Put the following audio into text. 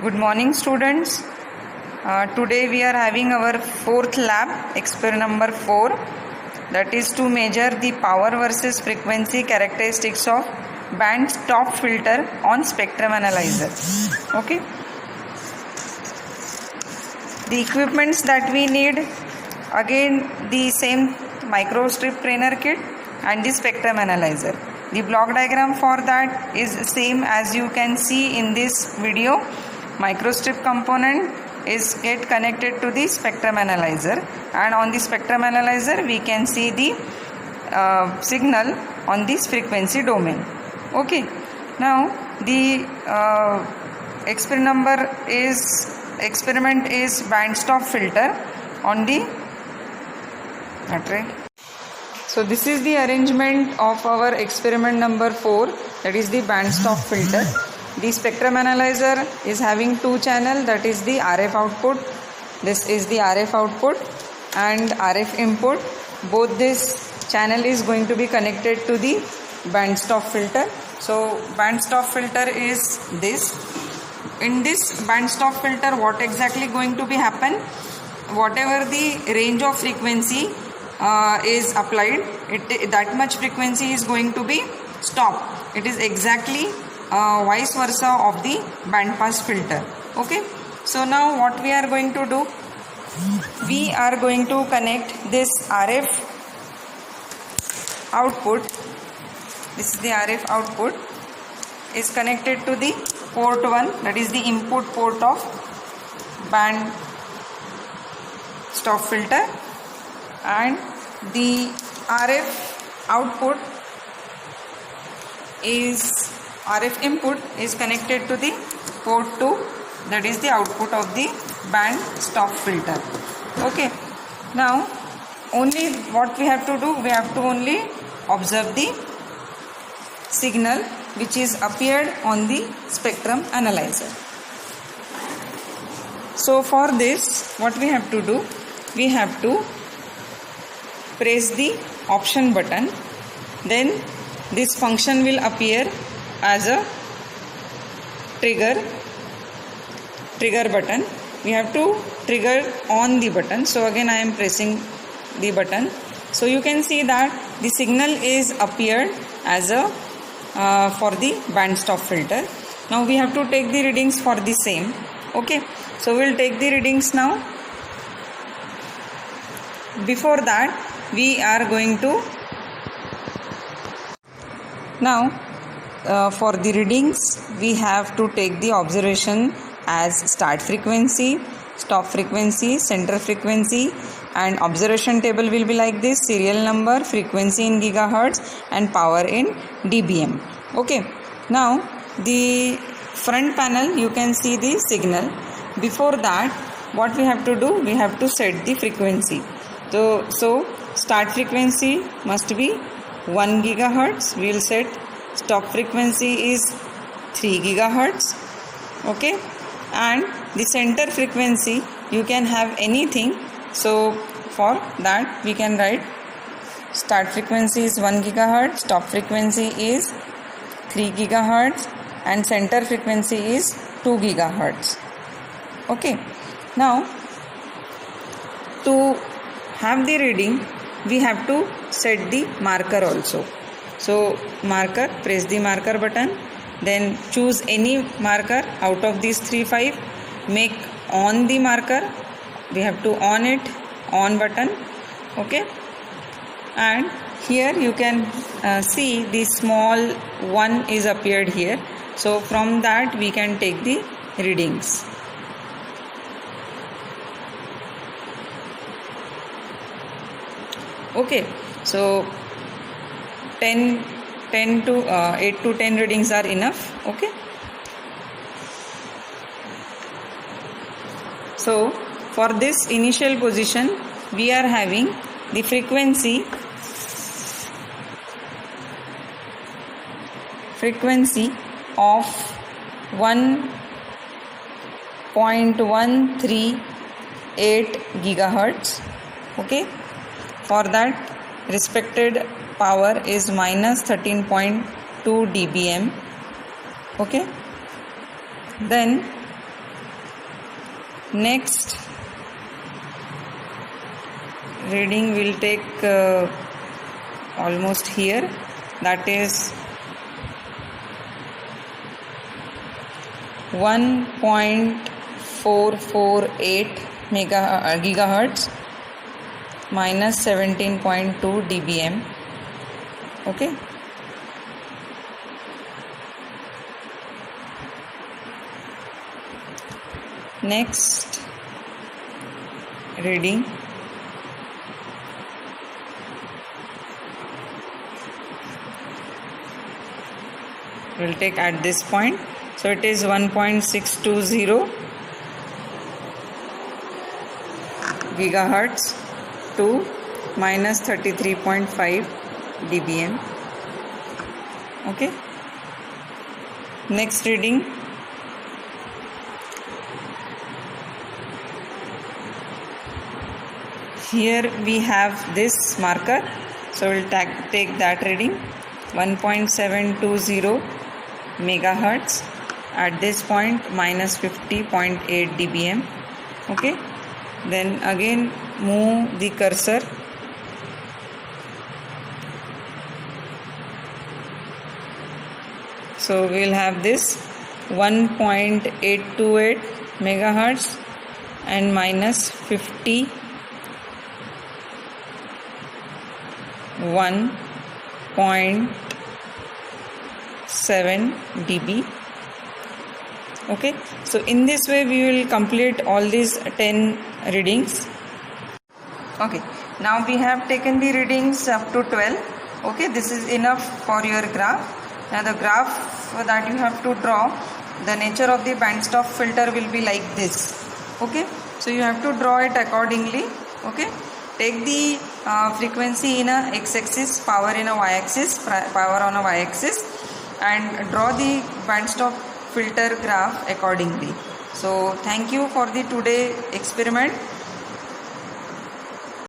Good morning, students. Today we are having our fourth lab, experiment number 4, that is to measure the power versus frequency characteristics of band stop filter on spectrum analyzer. Okay. The equipments that we need, again the same microstrip trainer kit and the spectrum analyzer. The block diagram for that is same as you can see in this video. Microstrip component is get connected to the spectrum analyzer, and on the spectrum analyzer we can see the signal on this frequency domain. Okay, now the experiment is band stop filter on the So this is the arrangement of our experiment number 4, that is the band stop filter. The spectrum analyzer is having two channels, that is the RF output. This is the RF output and RF input. Both this channel is going to be connected to the band stop filter. So band stop filter is this. In this band stop filter, what exactly going to be happen? Whatever the range of frequency is applied, that much frequency is going to be stopped. It is exactly vice versa of the band pass filter. Okay, so now what we are going to do, we are going to connect this RF output. This is the RF output is connected to the port 1, that is the input port of band stop filter, and the RF output is RF input is connected to the port 2, that is the output of the band stop filter. Okay, now only what we have to do, we have to only observe the signal which is appeared on the spectrum analyzer. So for this, what we have to do, we have to press the option button, then this function will appear as a trigger button. We have to trigger on the button. So again I am pressing the button. So you can see that the signal is appeared as a for the band stop filter. Now we have to take the readings for the same. Okay, so we'll take the readings now. Before that, we are going to for the readings, we have to take the observation as start frequency, stop frequency, center frequency, and observation table will be like this: serial number, frequency in gigahertz, and power in dBm. Okay, now the front panel you can see the signal. Before that, what we have to do, we have to set the frequency. So start frequency must be 1 gigahertz. We will set stop frequency is 3 gigahertz. Okay, and the center frequency you can have anything. So for that we can write start frequency is 1 gigahertz, stop frequency is 3 gigahertz, and center frequency is 2 gigahertz. Okay, now to have the reading, we have to set the marker also. So marker, press the marker button, then choose any marker out of these 3-5, make on the marker. We have to on it, on button. Okay, and here you can see the small one is appeared here. So from that we can take the readings. Okay, so 8 to 10 readings are enough. Okay, so for this initial position, we are having the frequency of 1.138 gigahertz. Okay, for that respected power is minus 13.2 dBm. Okay, then Next reading will take almost here, that is 1.448 gigahertz minus 17.2 dBm. Okay. Next reading will take at this point. So it is 1.620 gigahertz to minus 33.5 dBm. Okay. Next reading here we have this marker, so we'll take that reading 1.720 megahertz at this point minus 50.8 dBm. Okay, then again move the cursor. So we'll have this 1.828 megahertz and minus 51.7 dB. Okay, so in this way we will complete all these 10 readings. Okay, now we have taken the readings up to 12. Okay, this is enough for your graph. Now the graph that you have to draw, the nature of the bandstop filter will be like this. Okay, so you have to draw it accordingly. Okay, take the frequency in a x-axis, power in a y-axis, power on a y-axis, and draw the bandstop filter graph accordingly. So thank you for the today experiment.